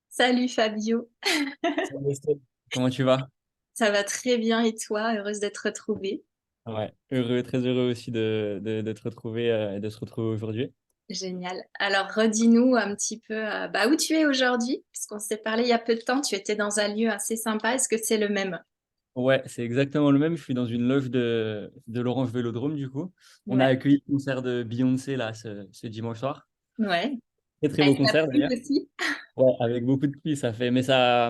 Salut Fabio, Salut Estelle. Comment tu vas? ça va très bien et toi? Heureuse d'être retrouvée. Ouais, heureux, très heureux aussi de te retrouver et de se retrouver aujourd'hui. Génial. Alors redis-nous un petit peu où tu es aujourd'hui, puisqu'on s'est parlé il y a peu de temps, tu étais dans un lieu assez sympa, est-ce que c'est le même? Ouais, c'est exactement le même. Je suis dans une loge de l'Orange Vélodrome, du coup. On a Ouais, accueilli le concert de Beyoncé là, ce dimanche soir. ouais. Très, très beau Avec la concert pluie d'ailleurs. aussi? Ouais, avec beaucoup de pluie, ça fait. Mais ça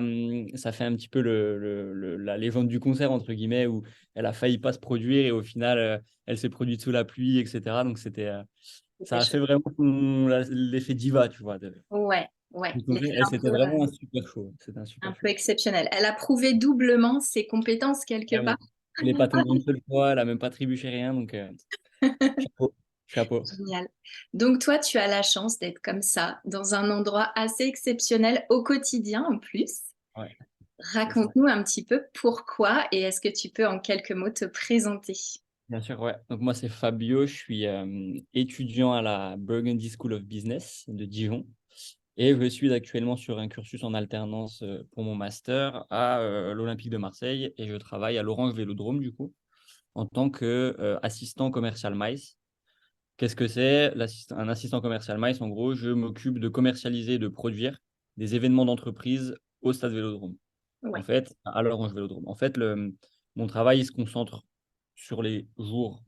fait un petit peu la légende du concert, entre guillemets, où elle a failli pas se produire et au final, elle s'est produite sous la pluie, etc. Donc, C'était ça a fait chouette. vraiment l'effet diva, tu vois. Ouais, ouais. Du L'effet concert. Et un c'était peu, vraiment un super show. C'était un un super peu show. exceptionnel. Elle a prouvé doublement ses compétences quelque part. Vraiment. Elle n'est pas tombée une seule fois, elle n'a même pas trébuché rien. Donc, chapeau. Chapeau. Génial. Donc toi, tu as la chance d'être comme ça, dans un endroit assez exceptionnel au quotidien en plus. Ouais, c'est ça. Raconte-nous un petit peu pourquoi et est-ce que tu peux en quelques mots te présenter? Bien sûr, ouais. Donc, moi, c'est Fabio. Je suis étudiant à la Burgundy School of Business de Dijon. Et je suis actuellement sur un cursus en alternance pour mon master à l'Olympique de Marseille. Et je travaille à l'Orange Vélodrome, du coup, en tant qu'assistant commercial MICE. Qu'est-ce que c'est? Un assistant commercial MICE, en gros, je m'occupe de commercialiser et de produire des événements d'entreprise au stade Vélodrome. En Ouais, fait, à l'Orange Vélodrome. En fait, mon travail il se concentre sur les jours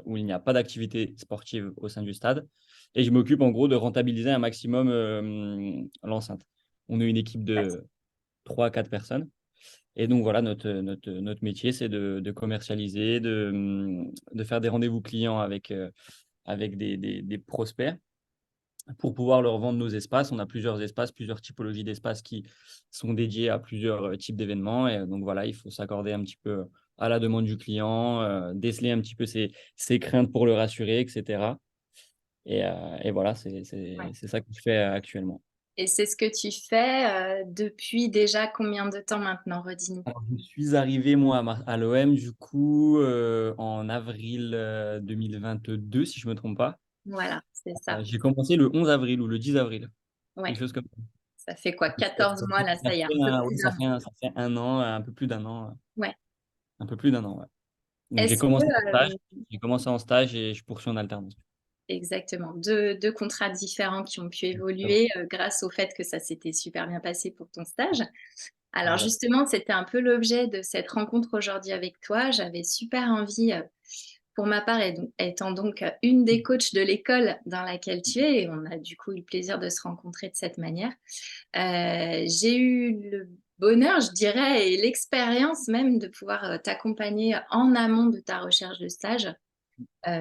où il n'y a pas d'activité sportive au sein du stade. Et je m'occupe en gros de rentabiliser un maximum l'enceinte. On est une équipe de 3 à 4 personnes. Et donc voilà, notre métier, c'est de commercialiser, de faire des rendez-vous clients avec des prospects pour pouvoir leur vendre nos espaces. On a plusieurs espaces, plusieurs typologies d'espaces qui sont dédiés à plusieurs types d'événements. Et donc voilà, il faut s'accorder un petit peu à la demande du client, déceler un petit peu ses craintes pour le rassurer, etc. Et voilà, ouais. c'est ça que je fais actuellement. Et c'est ce que tu fais depuis déjà combien de temps maintenant? Redis-nous. Alors, je suis arrivé, moi, à l'OM, du coup, en avril 2022, si je ne me trompe pas. Voilà, c'est ça. J'ai commencé le 11 avril ou le 10 avril, Ouais. quelque chose comme Ça fait quoi? ça. 14 mois là, ça y est, un peu Oui, plus d'un an. ça fait un an, un peu plus d'un an. Ouais. Un peu plus d'un an, ouais. Donc Est-ce que, j'ai commencé en stage et je poursuis en alternance. exactement, deux contrats différents qui ont pu évoluer grâce au fait que ça s'était super bien passé pour ton stage. Alors Exact. justement, c'était un peu l'objet de cette rencontre aujourd'hui avec toi. J'avais super envie, pour ma part, étant donc une des coachs de l'école dans laquelle tu es, et on a du coup eu le plaisir de se rencontrer de cette manière. J'ai eu le bonheur, je dirais, et l'expérience même de pouvoir t'accompagner en amont de ta recherche de stage,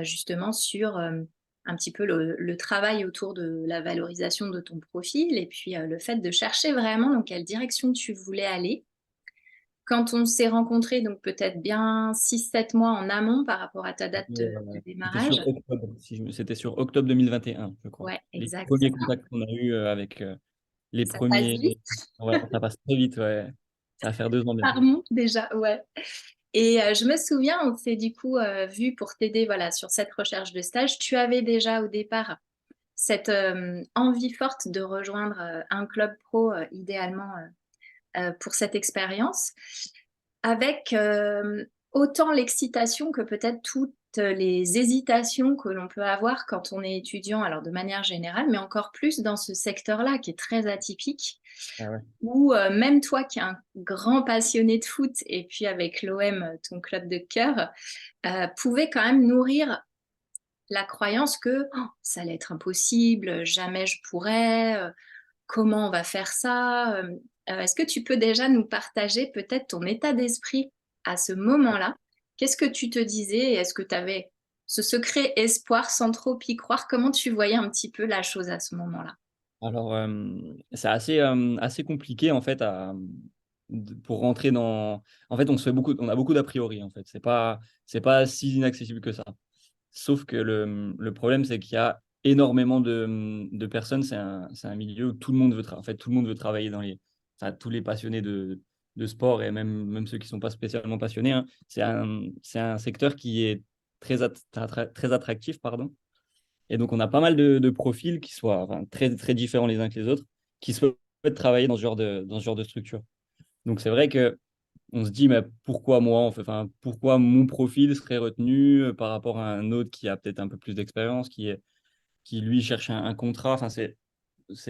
justement sur un petit peu le travail autour de la valorisation de ton profil et puis le fait de chercher vraiment dans quelle direction tu voulais aller. Quand on s'est rencontrés, donc peut-être bien 6, 7 mois en amont par rapport à ta date de C'était démarrage. sur octobre, c'était sur octobre 2021, je crois. Ouais, Les exact. premiers contacts qu'on a eus avec les Ça passe premiers. vite, Ouais, ça passe très vite, ouais. Ça va faire 2 ans ça bientôt. remonte déjà, ouais. Et je me souviens, on s'est du coup vu pour t'aider voilà, sur cette recherche de stage. Tu avais déjà au départ cette envie forte de rejoindre un club pro, idéalement pour cette expérience, avec autant l'excitation que peut-être toutes les hésitations que l'on peut avoir quand on est étudiant, alors de manière générale, mais encore plus dans ce secteur-là qui est très atypique, Ah ouais. où même toi qui es un grand passionné de foot, et puis avec l'OM, ton club de cœur, pouvait quand même nourrir la croyance que oh, ça allait être impossible, jamais je pourrais, comment on va faire ça? Est-ce que tu peux déjà nous partager peut-être ton état d'esprit à ce moment-là? Qu'est-ce que tu te disais? Et est-ce que tu avais ce secret espoir sans trop y croire? Comment tu voyais un petit peu la chose à ce moment-là? Alors, c'est assez compliqué en fait pour rentrer dans. En fait, on a beaucoup d'a priori en fait. C'est pas si inaccessible que ça. Sauf que le problème, c'est qu'il y a énormément de personnes. C'est un milieu où tout le monde veut, en fait, tout le monde veut travailler enfin, tous les passionnés de sport et même ceux qui ne sont pas spécialement passionnés, hein. C'est un secteur qui est très attractif, pardon. Et donc, on a pas mal de profils qui soient enfin, très différents les uns que les autres, qui souhaitent travailler dans ce genre de structure. Donc, c'est vrai que on se dit, mais pourquoi moi, enfin, pourquoi mon profil serait retenu par rapport à un autre qui a peut-être un peu plus d'expérience, qui lui cherche un contrat. Enfin,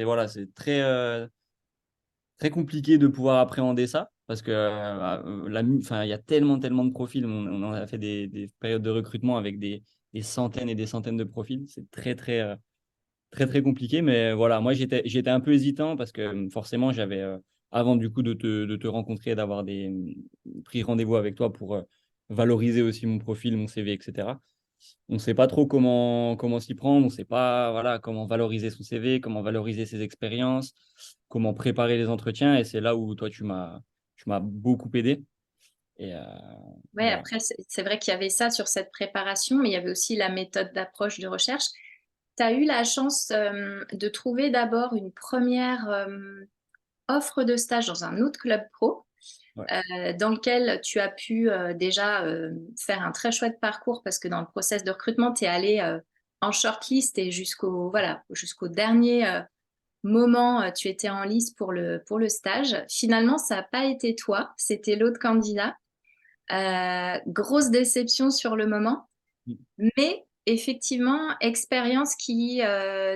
voilà, c'est très compliqué de pouvoir appréhender ça parce que enfin, il y a tellement de profils. On en a fait des périodes de recrutement avec des centaines et des centaines de profils. C'est très compliqué. Mais voilà, moi, j'étais un peu hésitant parce que forcément, j'avais, avant du coup de te rencontrer, d'avoir pris rendez-vous avec toi pour valoriser aussi mon profil, mon CV, etc. On ne sait pas trop comment s'y prendre, on ne sait pas voilà, comment valoriser son CV, comment valoriser ses expériences, comment préparer les entretiens. Et c'est là où toi, tu m'as beaucoup aidé. Et Ouais, voilà. après, c'est vrai qu'il y avait ça sur cette préparation, mais il y avait aussi la méthode d'approche de recherche. Tu as eu la chance de trouver d'abord une première offre de stage dans un autre club pro, Ouais. dans lequel tu as pu déjà faire un très chouette parcours parce que dans le process de recrutement, tu es allé en shortlist et jusqu'au dernier moment, tu étais en lice pour le stage. Finalement, ça n'a pas été toi, c'était l'autre candidat. Grosse déception sur le moment, mais effectivement, expérience qui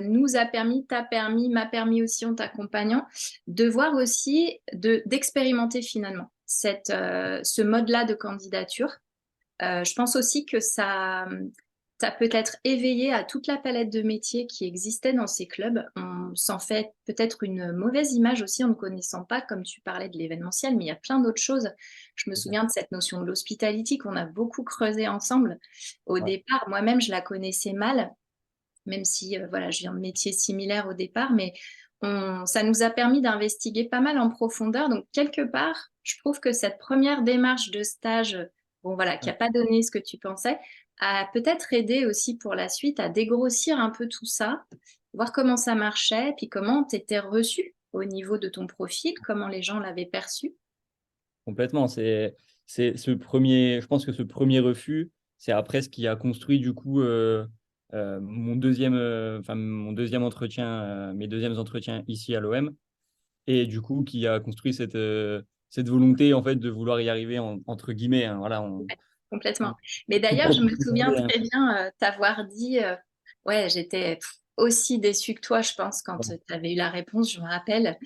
nous a permis, t'a permis, m'a permis aussi en t'accompagnant, de voir aussi, d'expérimenter finalement ce mode-là de candidature. Je pense aussi que ça t'a peut-être éveillé à toute la palette de métiers qui existait dans ces clubs. On s'en fait peut-être une mauvaise image aussi en ne connaissant pas, comme tu parlais de l'événementiel, mais il y a plein d'autres choses. Je me souviens de cette notion de l'hospitality qu'on a beaucoup creusé ensemble. Au Ouais. départ, moi-même, je la connaissais mal, même si voilà, je viens de métiers similaires au départ, mais ça nous a permis d'investiguer pas mal en profondeur. Donc, quelque part, je trouve que cette première démarche de stage, bon voilà, qui n'a pas donné ce que tu pensais, a peut-être aidé aussi pour la suite à dégrossir un peu tout ça, voir comment ça marchait, puis comment tu étais reçu au niveau de ton profil, comment les gens l'avaient perçu. Complètement. C'est je pense que ce premier refus, c'est après ce qui a construit du coup mon deuxième entretien, mes deuxièmes entretiens ici à l'OM, et du coup qui a construit cette volonté en fait de vouloir y arriver entre guillemets, hein. Voilà, Ouais, complètement. on- Mais tout d'ailleurs, pour je me souviens hein. très bien t'avoir dit, ouais, j'étais aussi déçue que toi, je pense, quand tu avais eu la réponse, je me rappelle.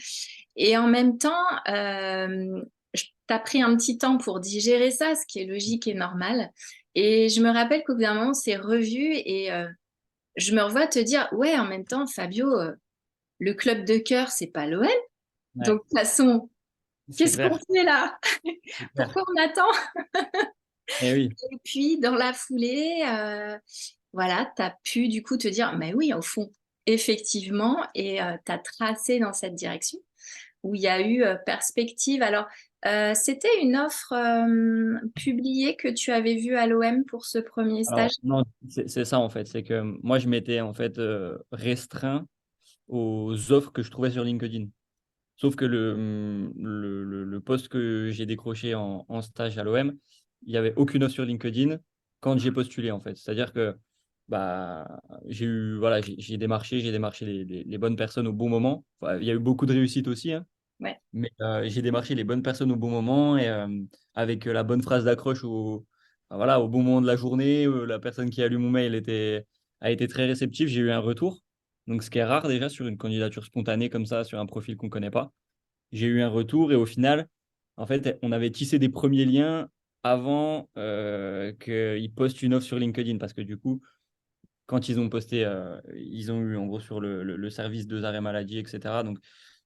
Et en même temps, t'as pris un petit temps pour digérer ça, ce qui est logique et normal. Et je me rappelle qu'au bout d'un moment, c'est revu et je me revois te dire, ouais, en même temps, Fabio, le club de cœur, c'est pas l'OM. Ouais, Donc, de toute façon, c'est qu'est-ce qu'on clair, fait là? c'est clair. Pourquoi on attend? Et oui, Et puis, dans la foulée, voilà, tu as pu du coup te dire, mais oui, au fond, effectivement, et tu as tracé dans cette direction où il y a eu perspective. Alors, c'était une offre publiée que tu avais vue à l'OM pour ce premier stage? alors non, c'est ça en fait, c'est que moi je m'étais en fait restreint aux offres que je trouvais sur LinkedIn. Sauf que le poste que j'ai décroché en stage à l'OM, il n'y avait aucune offre sur LinkedIn quand j'ai postulé, en fait. C'est-à-dire que bah, voilà, j'ai démarché les bonnes personnes au bon moment. Enfin, il y a eu beaucoup de réussite aussi, hein, Ouais, mais j'ai démarché les bonnes personnes au bon moment et avec la bonne phrase d'accroche voilà, au bon moment de la journée. La personne qui a lu mon mail a été très réceptive. J'ai eu un retour. Donc, ce qui est rare déjà sur une candidature spontanée comme ça, sur un profil qu'on ne connaît pas. J'ai eu un retour et au final, en fait, on avait tissé des premiers liens avant qu'ils postent une offre sur LinkedIn parce que du coup, quand ils ont posté, ils ont eu en gros sur le service de arrêt maladie, etc. Donc,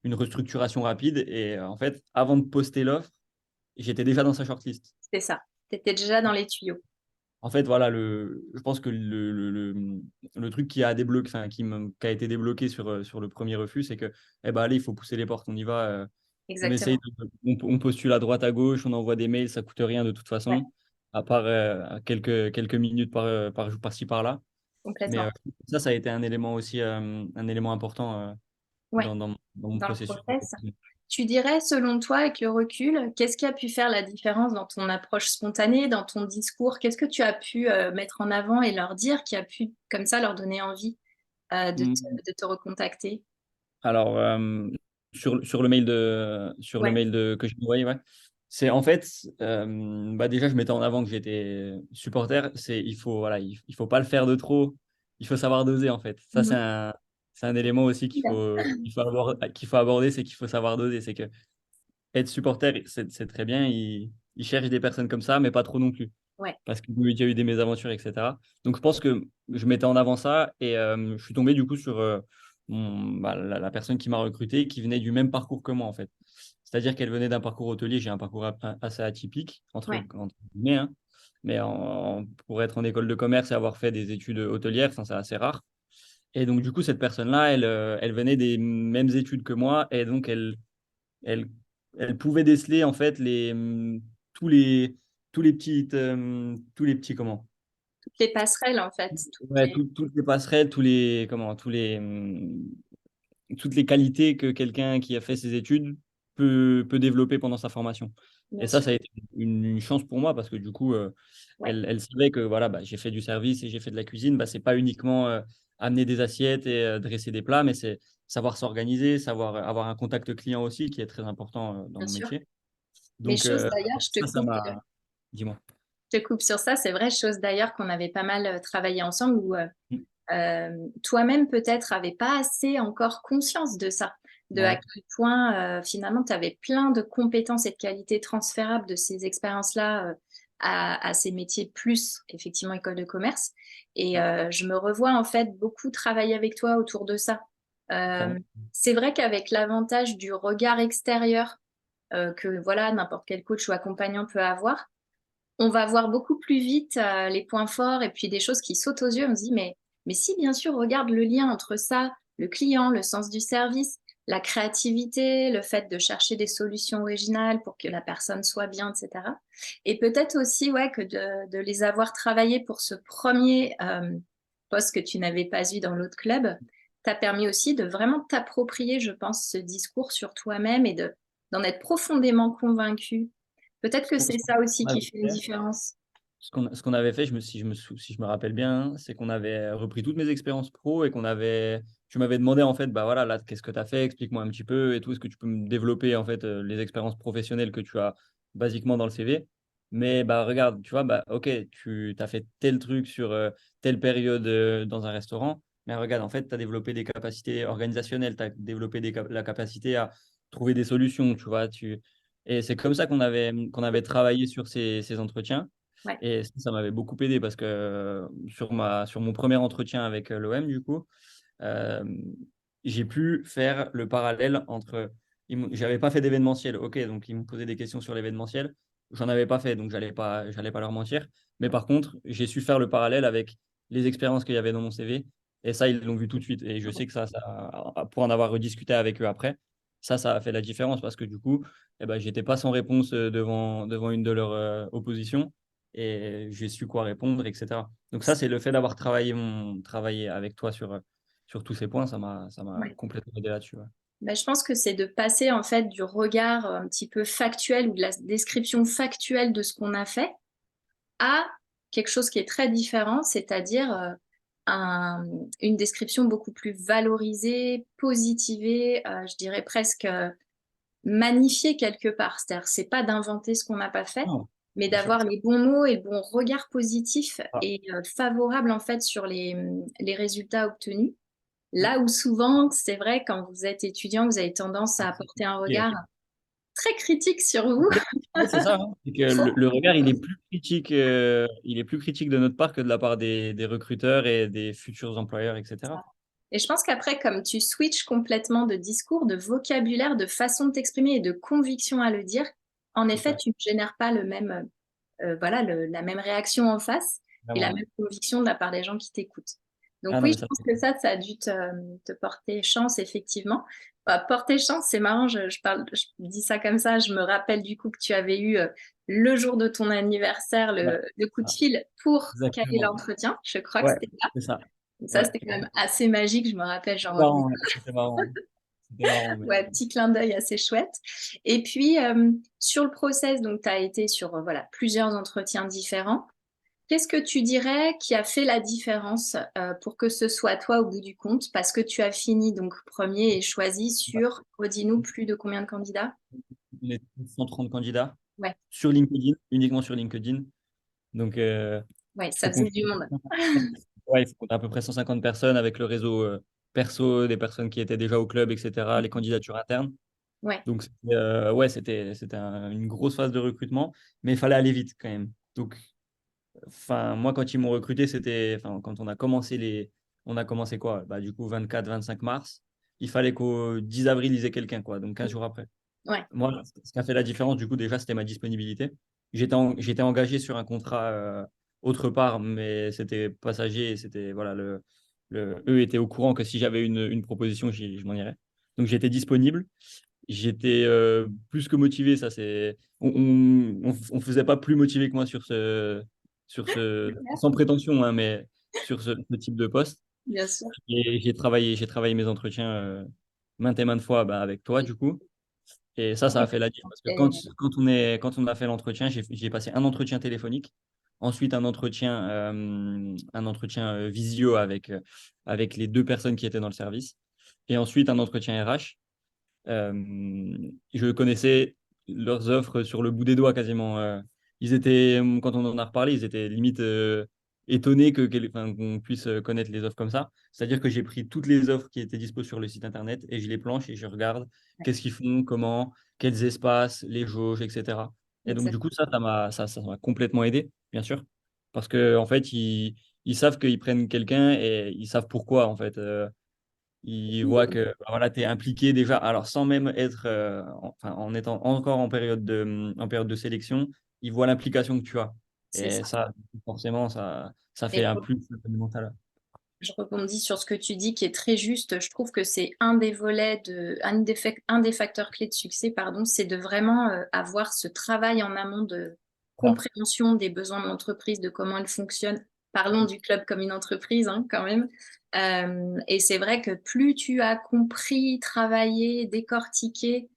une restructuration rapide. Et en fait, avant de poster l'offre, j'étais déjà dans sa shortlist. c'est ça. Tu étais déjà dans les tuyaux. En fait, voilà, je pense que le truc qui a débloqué, enfin, qui a été débloqué sur le premier refus, c'est que, eh ben, allez, il faut pousser les portes, on y va. On essaye, Exactement. on postule à droite à gauche, on envoie des mails, ça coûte rien de toute Ouais. façon, à part quelques minutes par jour, par-ci par-là. Mais complètement. ça a été un élément aussi, un élément important Ouais, dans mon dans le processus. process. Tu dirais, selon toi, avec le recul, qu'est-ce qui a pu faire la différence dans ton approche spontanée, dans ton discours? Qu'est-ce que tu as pu mettre en avant et leur dire qui a pu, comme ça, leur donner envie Mm. de te recontacter? Alors, sur le mail Ouais. que j'ai envoyé, ouais. C'est en fait, bah déjà, je mettais en avant que j'étais supporter. Voilà, il faut pas le faire de trop. Il faut savoir doser, en fait. Ça, Mhm. c'est un élément aussi Ouais. qu'il faut aborder, c'est qu'il faut savoir doser. C'est que être supporter, c'est très bien. Il cherche des personnes comme ça, mais pas trop non plus. Ouais, Parce qu'il y a eu des mésaventures, etc. Donc, je pense que je mettais en avant ça et je suis tombé du coup sur la personne qui m'a recruté qui venait du même parcours que moi, en fait. C'est-à-dire qu'elle venait d'un parcours hôtelier. J'ai un parcours assez atypique, ouais, entre guillemets, hein. Mais pour être en école de commerce et avoir fait des études hôtelières, enfin, c'est assez rare. Et donc, du coup, cette personne-là, elle venait des mêmes études que moi et donc elle, elle pouvait déceler en fait tous les, tous les petits comment? toutes les passerelles, en fait, Ouais, toutes les passerelles, toutes les qualités que quelqu'un qui a fait ses études peut développer pendant sa formation. Et bien ça sûr. a été une chance pour moi parce que du coup, Ouais, elle savait que voilà, bah, j'ai fait du service et j'ai fait de la cuisine. Bah, c'est pas uniquement amener des assiettes et dresser des plats, mais c'est savoir s'organiser, savoir avoir un contact client aussi, qui est très important dans bien mon sûr. métier. Mais Donc, chose d'ailleurs, ça m'a. Dis-moi. je te coupe sur ça, c'est vrai, chose d'ailleurs qu'on avait pas mal travaillé ensemble où Mm. toi-même peut-être n'avais pas assez encore conscience de ça, de à Ouais. quel point finalement tu avais plein de compétences et de qualités transférables de ces expériences-là à ces métiers plus effectivement école de commerce. Et je me revois en fait beaucoup travailler avec toi autour de ça. Clairement. Euh, c'est vrai qu'avec l'avantage du regard extérieur que voilà n'importe quel coach ou accompagnant peut avoir, on va voir beaucoup plus vite les points forts et puis des choses qui sautent aux yeux. On se dit, mais si, bien sûr, regarde le lien entre ça, le client, le sens du service, la créativité, le fait de chercher des solutions originales pour que la personne soit bien, etc. Et peut-être aussi ouais, que de les avoir travaillés pour ce premier poste que tu n'avais pas eu dans l'autre club, t'a permis aussi de vraiment t'approprier, je pense, ce discours sur toi-même et d'en être profondément convaincu. Peut-être que c'est ça Ce aussi qu'on qui avait fait une fait, différence. ce qu'on avait fait, si je me rappelle bien, hein, c'est qu'on avait repris toutes mes expériences pro et tu m'avais demandé en fait, bah voilà, là, qu'est-ce que tu as fait? Explique-moi un petit peu et tout. Est-ce que tu peux me développer en fait les expériences professionnelles que tu as basiquement dans le CV? Mais bah regarde, tu vois, bah ok, tu as fait tel truc sur telle période dans un restaurant, mais regarde, en fait, tu as développé des capacités organisationnelles, tu as développé la capacité à trouver des solutions, tu vois. Et c'est comme ça qu'on avait travaillé sur ces entretiens. Ouais, Et ça m'avait beaucoup aidé parce que sur mon premier entretien avec l'OM, du coup, euh, j'ai pu faire le parallèle entre. J'avais pas fait d'événementiel, ok, donc ils me posaient des questions sur l'événementiel. J'en avais pas fait, donc j'allais pas leur mentir. Mais par contre, j'ai su faire le parallèle avec les expériences qu'il y avait dans mon CV. Et ça, ils l'ont vu tout de suite. Et je sais que pour en avoir rediscuté avec eux après, ça a fait la différence parce que du coup, eh ben, j'étais pas sans réponse devant une de leurs oppositions et j'ai su quoi répondre, etc. Donc ça, c'est le fait d'avoir travaillé avec toi sur tous ces points, ça m'a ouais. complètement aidé là-dessus. Ouais. Ben, je pense que c'est de passer en fait du regard un petit peu factuel ou de la description factuelle de ce qu'on a fait à quelque chose qui est très différent, c'est-à-dire une description beaucoup plus valorisée, positivée, je dirais presque magnifiée quelque part. C'est-à-dire, c'est pas d'inventer ce qu'on n'a pas fait, Non, mais bien sûr. d'avoir les bons mots et le bon regard positif Ah, et favorable en fait sur les résultats obtenus. Là où souvent, c'est vrai, quand vous êtes étudiant, vous avez tendance à apporter un regard très critique sur vous. ouais, c'est ça, hein. C'est que le regard, il est plus critique de notre part que de la part des recruteurs et des futurs employeurs, etc. Et je pense qu'après, comme tu switches complètement de discours, de vocabulaire, de façon de t'exprimer et de conviction à le dire, en C'est effet, ça. tu ne génères pas voilà, la même réaction en face et la Vraiment, ouais. même conviction de la part des gens qui t'écoutent. Donc Ah non, oui, mais je ça, pense que ça a dû te porter chance, effectivement. Bah, porter chance, c'est marrant, je dis ça comme ça, je me rappelle du coup que tu avais eu le jour de ton anniversaire ouais, le coup de ah, fil pour caler exactement. l'entretien, je crois que Ouais, c'était ça. c'est ça. Ça, Ouais, c'était quand même assez magique. Je me rappelle, j'en c'était revenais. marrant, ouais. C'était marrant. C'était marrant, mais Ouais, petit clin d'œil assez chouette. Et puis, sur le process, donc tu as été sur, voilà, plusieurs entretiens différents. Qu'est-ce que tu dirais qui a fait la différence, pour que ce soit toi au bout du compte? Parce que tu as fini donc premier et choisi sur, redis-nous, plus de combien de candidats? on est 130 candidats Ouais, sur LinkedIn, uniquement sur LinkedIn. Donc, ouais, il ça faut faisait compter, du monde. ouais, il faut compter à peu près 150 personnes avec le réseau perso, des personnes qui étaient déjà au club, etc., les candidatures internes. Ouais, Donc, ouais, c'était une grosse phase de recrutement, mais il fallait aller vite quand même. Donc, enfin, moi, quand ils m'ont recruté, c'était, enfin, quand on a commencé quoi? Bah, du coup, 24-25 mars. Il fallait qu'au 10 avril, ils aient quelqu'un, quoi. Donc, 15 jours après. ouais, Moi, ce qui a fait la différence, du coup, déjà, c'était ma disponibilité. J'étais engagé sur un contrat autre part, mais c'était passager. Et c'était, voilà, eux étaient au courant que si j'avais une proposition, je m'en irais. Donc, j'étais disponible. J'étais plus que motivé. Ça, c'est, on faisait pas plus motivé que moi sans prétention, hein, mais sur ce type de poste. bien sûr. Et j'ai travaillé mes entretiens maintes et maintes fois bah, avec toi, du coup. Et ça a fait la différence. Parce que Et quand on a fait l'entretien, j'ai passé un entretien téléphonique, ensuite un entretien visio avec les deux personnes qui étaient dans le service, et ensuite un entretien RH. Je connaissais leurs offres sur le bout des doigts quasiment. Quand on en a reparlé, ils étaient limite étonnés enfin, qu'on puisse connaître les offres comme ça. C'est-à-dire que j'ai pris toutes les offres qui étaient dispo sur le site internet et je les planche et je regarde qu'est-ce qu'ils font, comment, quels espaces, les jauges, etc. Et donc, exact. du coup, ça m'a complètement aidé, bien sûr. Parce qu'en en fait, ils savent qu'ils prennent quelqu'un et ils savent pourquoi, en fait. Il voit que bah, voilà, tu es impliqué déjà, alors sans même être, enfin, en étant encore en période de sélection, il voit l'implication que tu as. C'est Et ça. ça, forcément, ça fait Et un plus mental. je rebondis sur ce que tu dis qui est très juste. Je trouve que c'est un des volets un des facteurs clés de succès, pardon, c'est de vraiment avoir ce travail en amont de Voilà. compréhension des besoins de l'entreprise, de comment elle fonctionne. Parlons du club comme une entreprise, hein, quand même. Et c'est vrai que plus tu as compris, travaillé, décortiqué,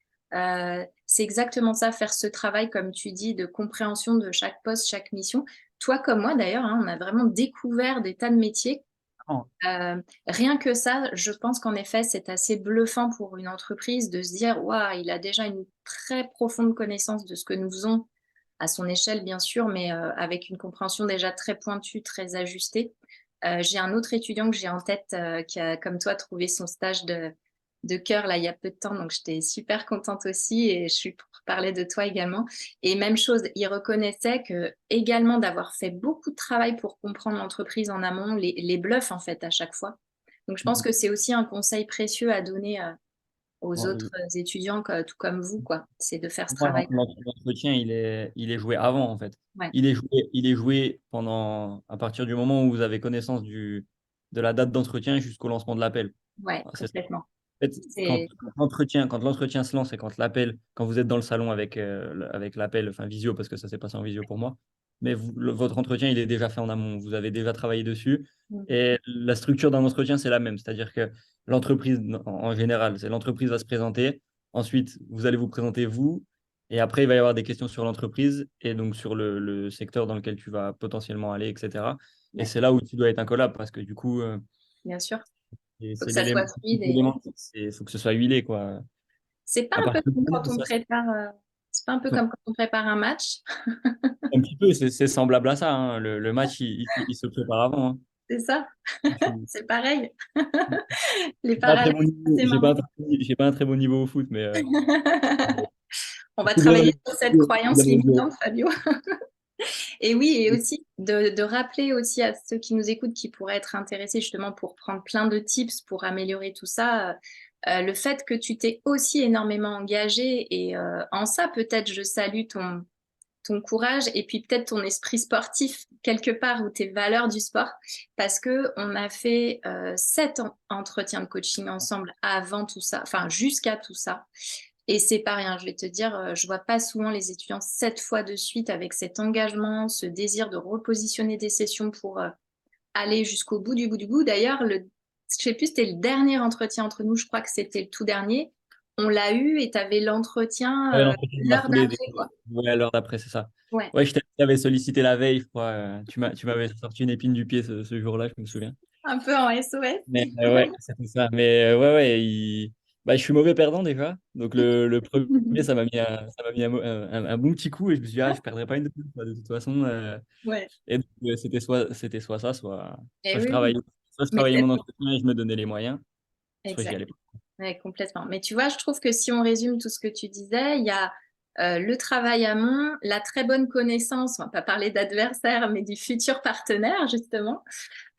c'est exactement ça, faire ce travail, comme tu dis, de compréhension de chaque poste, chaque mission. Toi comme moi d'ailleurs, hein, on a vraiment découvert des tas de métiers. Non, Rien que ça, je pense qu'en effet, c'est assez bluffant pour une entreprise de se dire: «Waouh, il a déjà une très profonde connaissance de ce que nous faisons», à son échelle bien sûr, mais avec une compréhension déjà très pointue, très ajustée. J'ai un autre étudiant que j'ai en tête, qui a, comme toi, trouvé son stage de cœur là, il y a peu de temps, donc j'étais super contente aussi et je suis pour parler de toi également. Et même chose, il reconnaissait que également d'avoir fait beaucoup de travail pour comprendre l'entreprise en amont, les bluffs en fait à chaque fois. Donc je pense que c'est aussi un conseil précieux à donner aux non, autres étudiants, tout comme vous, quoi. C'est de faire ce moi, travail. l'entretien, il est joué avant, en fait. Ouais, Il est joué à partir du moment où vous avez connaissance de la date d'entretien jusqu'au lancement de l'appel. ouais, Ah, c'est ça. complètement. En fait, C'est quand l'entretien se lance et quand vous êtes dans le salon avec l'appel, enfin visio, parce que ça s'est passé en visio pour moi, mais votre entretien, il est déjà fait en amont. Vous avez déjà travaillé dessus. mmh, Et la structure d'un entretien, c'est la même. C'est-à-dire que l'entreprise, en général, c'est l'entreprise va se présenter. Ensuite, vous allez vous présenter vous. Et après, il va y avoir des questions sur l'entreprise et donc sur le secteur dans lequel tu vas potentiellement aller, etc. Et ouais, c'est là où tu dois être incollable parce que du coup, bien sûr. Faut que c'est ça soit l'élément. fluide et Il faut que ce soit huilé, quoi. c'est pas À un peu partir du comme moment quand où on ça prépare, c'est pas un peu se- comme quand on prépare un match? un petit peu, c'est semblable à ça, hein. Le match, il se prépare avant, hein. C'est ça? Je C'est pareil. Les j'ai pas un très parallèles bon sont niveau, assez marrants. j'ai pas un très bon niveau au foot, mais On va c'est bien travailler d'aller sur cette c'est bien croyance d'aller jouer. limitante, Fabio. Et oui, et aussi de rappeler aussi à ceux qui nous écoutent, qui pourraient être intéressés justement pour prendre plein de tips pour améliorer tout ça, le fait que tu t'es aussi énormément engagé et en ça peut-être je salue ton courage et puis peut-être ton esprit sportif quelque part ou tes valeurs du sport parce que on a fait 7 entretiens de coaching ensemble avant tout ça, enfin jusqu'à tout ça. Et c'est pas rien, je vais te dire, je vois pas souvent les étudiants 7 fois de suite avec cet engagement, ce désir de repositionner des sessions aller jusqu'au bout du bout du bout. D'ailleurs, je sais plus, c'était le dernier entretien entre nous, je crois que c'était le tout dernier. On l'a eu et tu avais Ouais, l'entretien l'entretien de la l'heure foulée, d'après, quoi. ouais, à l'heure d'après, c'est ça. Ouais, Ouais, je t'avais sollicité la veille, je crois. Tu m'avais sorti une épine du pied ce jour-là, je me souviens. un peu en SOS. Mais ouais, c'était ça. Mais ouais, ouais, bah, je suis mauvais perdant déjà. Donc le premier, ça m'a mis un bon petit coup et je me suis dit, ah, je ne perdrai pas une de plus, quoi, de toute façon. Ouais, Et donc, c'était soit ça, et oui, oui. soit je Mais travaillais mon entretien et je me donnais les moyens, soit j'y exact. allais pas. Ouais, complètement. Mais tu vois, je trouve que si on résume tout ce que tu disais, il y a le travail amont, la très bonne connaissance, on va pas parler d'adversaire, mais du futur partenaire, justement,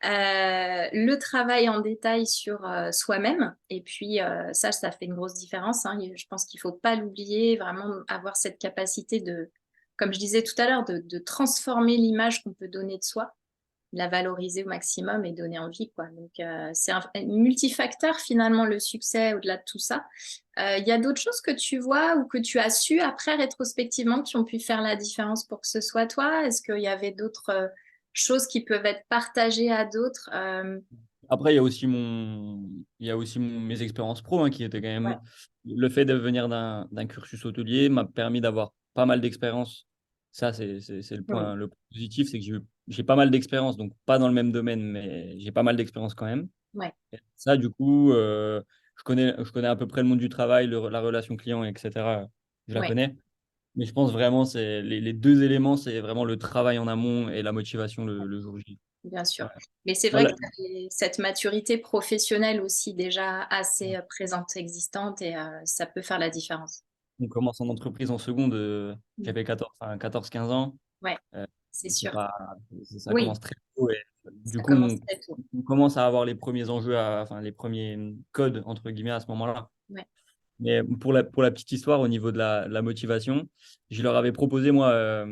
le travail en détail sur soi-même. Et puis, ça fait une grosse différence, hein. Je pense qu'il faut pas l'oublier, vraiment avoir cette capacité de, comme je disais tout à l'heure, de transformer l'image qu'on peut donner de soi, la valoriser au maximum et donner envie, quoi. Donc, c'est un multifacteur, finalement, le succès au-delà de tout ça. Il y a d'autres choses que tu vois ou que tu as su après, rétrospectivement, qui ont pu faire la différence pour que ce soit toi? Est-ce qu'il y avait d'autres choses qui peuvent être partagées à d'autres? Après, il y a aussi mes expériences pro, hein, qui étaient quand Ouais, même. Le fait de venir d'un cursus hôtelier m'a permis d'avoir pas mal d'expérience. Ça, c'est oui, le point positif, c'est que j'ai pas mal d'expérience, donc pas dans le même domaine, mais j'ai pas mal d'expérience quand même. ouais, Et ça, du coup, je connais à peu près le monde du travail, la relation client, etc. Je la ouais, connais. Mais je pense vraiment, c'est les deux éléments, c'est vraiment le travail en amont et la motivation le jour J. bien sûr. Ouais. Mais c'est vrai que Voilà. tu as cette maturité professionnelle aussi déjà assez présente, existante, et ça peut faire la différence. On commence en entreprise en seconde, Mm. j'avais 15 ans. Ouais, Euh, c'est c'est sûr. pas, ça Oui, commence très tôt. Et, du ça coup, commence très tôt. on commence à avoir les premiers enjeux, enfin, les premiers codes, entre guillemets, à ce moment-là. Ouais. Mais pour la petite histoire, au niveau de la motivation, je leur avais proposé, moi,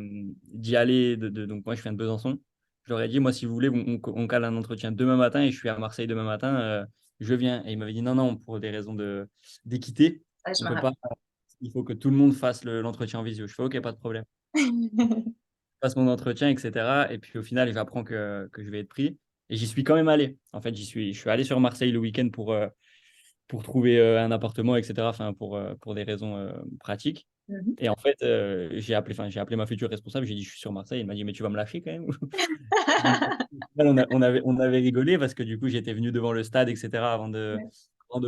d'y aller. Donc, moi, je viens de Besançon. Je leur ai dit, moi, si vous voulez, on cale un entretien demain matin et je suis à Marseille demain matin. Je viens. Et ils m'avaient dit, non, non, pour des raisons d'équité, Ça, je on me peut pas. rappelle. Il faut que tout le monde fasse l'entretien en visio. Je fais, OK, pas de problème. Je passe mon entretien, etc. Et puis, au final, j'apprends que je vais être pris. Et j'y suis quand même allé. En fait, je suis allé sur Marseille le week-end pour trouver un appartement, etc. Enfin, pour des raisons pratiques. Mhm. Et en fait, j'ai appelé ma future responsable, j'ai dit, je suis sur Marseille. Elle m'a dit, mais tu vas me lâcher quand même. Donc, on avait rigolé parce que du coup, j'étais venu devant le stade, etc. Ouais. Avant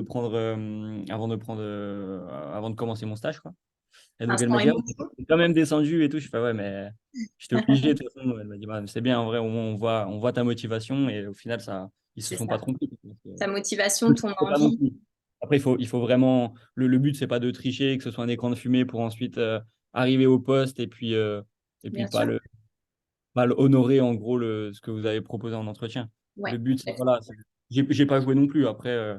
de commencer mon stage, quoi. Et donc, elle Instant m'a dit, ah, ouais, émotion. t'es quand même descendu et tout. Je fais, ouais, mais j'étais obligé de toute façon. Elle m'a dit, bah, c'est bien, en vrai, au moins, on voit ta motivation. Et au final, ils se C'est sont pas ça. trompés. Ta motivation, Je ton sais pas non envie. plus. Après, il faut vraiment. Le but, c'est pas de tricher, que ce soit un écran de fumée pour ensuite arriver au poste et puis Bien sûr. pas le honorer en gros ce que vous avez proposé en entretien. Ouais, Le but, c'est complètement. voilà. J'ai pas joué non plus. Après,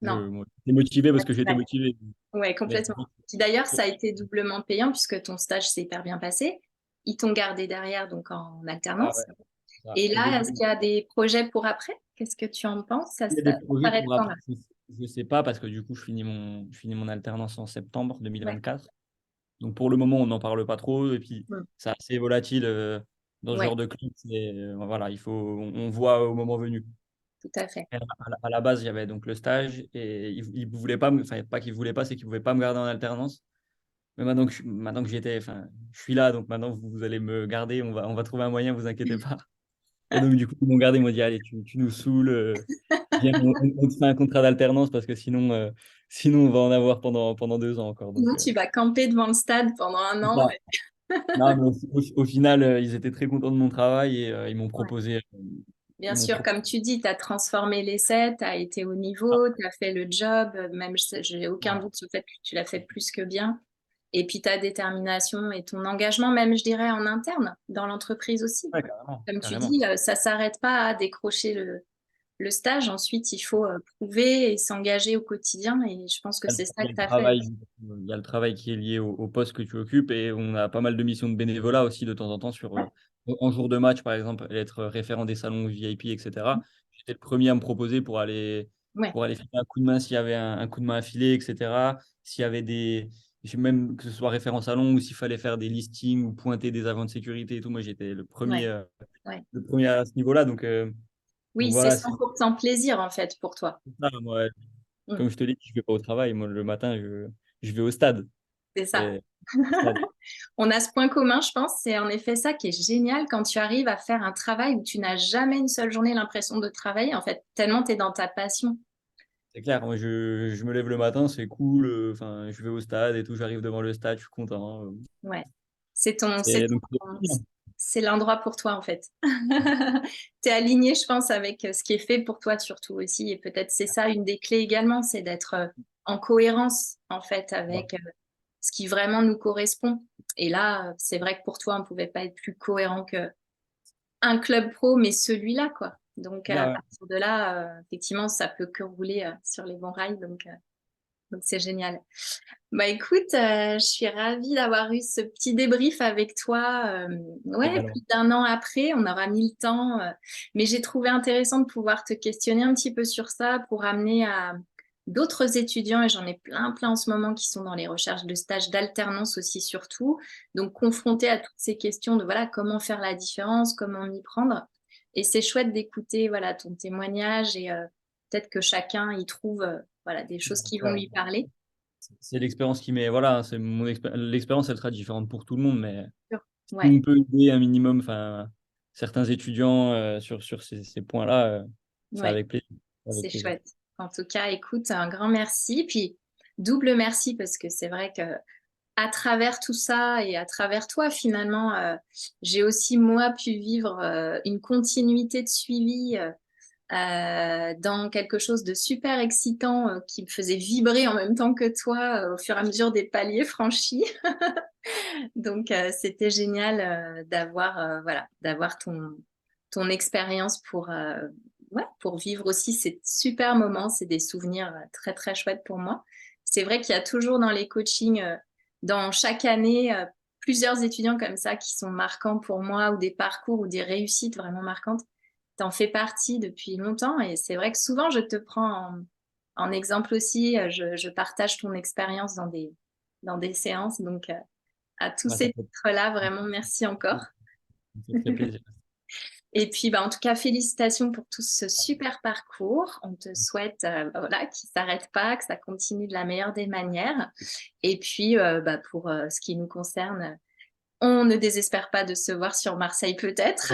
Non, moi, j'étais motivé parce que j'étais naturel. motivé. Ouais, Mais complètement. Puis d'ailleurs, ça a été doublement payant puisque ton stage s'est hyper bien passé. Ils t'ont gardé derrière, donc en ah alternance. ouais, ça. Et là, est-ce qu'il y a des projets pour après? Qu'est-ce que tu en penses? Il y a des Ça projets s'arrête pour quand après. là? Je sais pas parce que du coup, je finis mon alternance en septembre Ouais. 2024. Donc pour le moment, on n'en parle pas trop. Et puis, Mm. c'est assez volatile dans ce Ouais, genre de club. Voilà, on voit au moment venu. tout à fait. Et à la base, j'avais donc le stage et ils voulaient pas enfin, pas qu'ils voulaient pas, c'est qu'ils ne pouvaient pas me garder en alternance. Mais maintenant que enfin, je suis là, donc maintenant vous allez me garder, on va trouver un moyen, vous inquiétez pas. Et donc, du coup, ils m'ont gardé, ils m'ont dit, allez, tu nous saoules, viens, on te fait un contrat d'alternance parce que sinon, on va en avoir pendant 2 ans encore. Donc, Sinon, tu vas camper devant le stade pendant un c'est an. ça. Non, mais au final, ils étaient très contents de mon travail et Ouais. Bien ils m'ont sûr, proposé. comme tu dis, tu as transformé l'essai, tu as été au niveau, tu as fait le job, même j'ai aucun doute sur le fait que tu l'as fait plus que bien. Et puis ta détermination et ton engagement, même je dirais en interne, dans l'entreprise aussi. Ouais, carrément, Comme tu carrément. dis, ça s'arrête pas à décrocher le stage. Ensuite, il faut prouver et s'engager au quotidien. Et je pense que c'est ça Il y que a le tu as fait. travail, il y a le travail qui est lié au poste que tu occupes et on a pas mal de missions de bénévolat aussi de temps en temps en jour de match, par exemple, être référent des salons VIP, etc. J'étais le premier à me proposer Ouais, pour aller filer un coup de main s'il y avait un coup de main à filer, etc. S'il y avait même que ce soit référent salon ou s'il fallait faire des listings ou pointer des agents de sécurité et tout, moi j'étais ouais, le ouais. premier à ce niveau-là. Donc, Oui, c'est Voilà, 100% plaisir en fait pour toi. c'est ça, moi, Mm, comme je te l'ai dit, je vais pas au travail. Moi, le matin, je vais au stade. c'est ça. Et, stade. On a ce point commun, je pense, c'est en effet ça qui est génial quand tu arrives à faire un travail où tu n'as jamais une seule journée l'impression de travailler, en fait, tellement tu es dans ta passion. C'est clair, moi, je me lève le matin, c'est cool. Enfin, je vais au stade et tout, j'arrive devant le stade, je suis content. Ouais. C'est ton, c'est Et donc, ton- c'est l'endroit pour toi, en fait. Tu es aligné, je pense, avec ce qui est fait pour toi, surtout aussi. Et peut-être c'est ça une des clés également, c'est d'être en cohérence, en fait, avec ce qui vraiment nous correspond. Et là, c'est vrai que pour toi, on ne pouvait pas être plus cohérent que un club pro, mais celui-là, quoi. Donc, à là, ouais. partir de là, effectivement, ça peut que rouler sur les bons rails. Donc c'est génial. Bah écoute, je suis ravie d'avoir eu ce petit débrief avec toi. Ouais, Également. plus d'un an après, on aura mis le temps, mais j'ai trouvé intéressant de pouvoir te questionner un petit peu sur ça pour amener à d'autres étudiants, et j'en ai plein, plein en ce moment qui sont dans les recherches de stages d'alternance aussi surtout, donc confrontés à toutes ces questions de voilà comment faire la différence, comment m'y prendre. Et c'est chouette d'écouter voilà ton témoignage et peut-être que chacun y trouve voilà des choses qui vont lui parler. C'est l'expérience qui met. Voilà, l'expérience, elle sera différente pour tout le monde, mais si Ouais, on peut aider un minimum, enfin, certains étudiants sur ces points-là, c'est ouais. avec plaisir. Avec C'est plaisir. chouette. En tout cas, écoute, un grand merci. Puis double merci parce que c'est vrai que à travers tout ça et à travers toi, finalement, j'ai aussi moi pu vivre une continuité de suivi dans quelque chose de super excitant qui me faisait vibrer en même temps que toi au fur et à mesure des paliers franchis. Donc, c'était génial d'avoir voilà, d'avoir ton expérience ouais, pour vivre aussi ces super moments. C'est des souvenirs très, très chouettes pour moi. C'est vrai qu'il y a toujours dans les coachings, dans chaque année, plusieurs étudiants comme ça qui sont marquants pour moi ou des parcours ou des réussites vraiment marquantes. T'en fais partie depuis longtemps et c'est vrai que souvent je te prends en exemple aussi. Je partage ton expérience dans des séances. Donc, à tous Bah, ces titres-là, vraiment, merci encore. ça fait très plaisir. Et puis, bah, en tout cas, félicitations pour tout ce super parcours. On te souhaite voilà, qu'il ne s'arrête pas, que ça continue de la meilleure des manières. Et puis, bah, pour ce qui nous concerne, on ne désespère pas de se voir sur Marseille peut-être.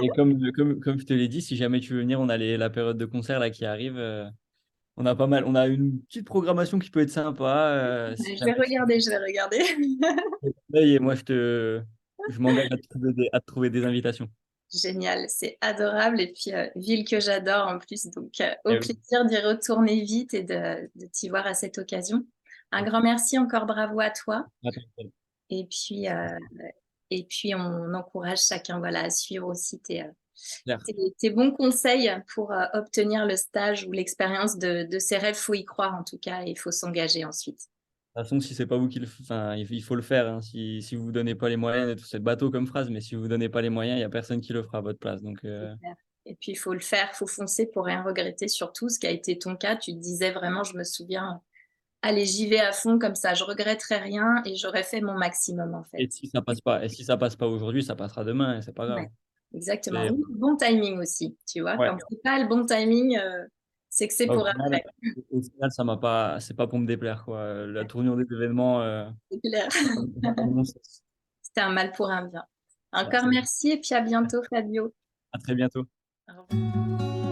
Et comme je te l'ai dit, si jamais tu veux venir, on a la période de concert là qui arrive. On a pas mal, on a une petite programmation qui peut être sympa. Si Je vais jamais tu regarder, je vais regarder. veux, et moi je m'engage à te trouver des invitations. Génial, c'est adorable. Et puis, ville que j'adore en plus. Donc, au Eh oui. plaisir d'y retourner vite et de t'y voir à cette occasion. Un grand merci encore, bravo à toi. Attends, Et puis, euh, et puis on encourage chacun voilà, à suivre aussi Claire. tes bons conseils pour obtenir le stage ou l'expérience de ses rêves. Il faut y croire en tout cas et il faut s'engager ensuite. De toute façon, si c'est pas vous qui enfin, il faut le faire. Hein. Si vous vous donnez pas les moyens, et tout, c'est bateau comme phrase, mais si vous vous donnez pas les moyens, il y a personne qui le fera à votre place. Donc, C'est clair. Et puis il faut le faire, il faut foncer pour rien regretter, surtout ce qui a été ton cas. Tu te disais vraiment, je me souviens, allez, j'y vais à fond comme ça, je regretterai rien et j'aurais fait mon maximum en fait. et si ça passe pas aujourd'hui, ça passera demain, et c'est pas Ouais, grave. exactement. C'est- Oui, bon timing aussi, tu vois. Ouais. Quand c'est pas le bon timing, c'est que c'est Bah, pour après. au final, ça m'a pas, c'est pas pour me déplaire, quoi. La tournure des événements, C'est clair. va pas dans mon sens. C'était un mal pour un bien. Ça, Encore c'est- merci et puis à bientôt, Fabio. À très bientôt. Au revoir.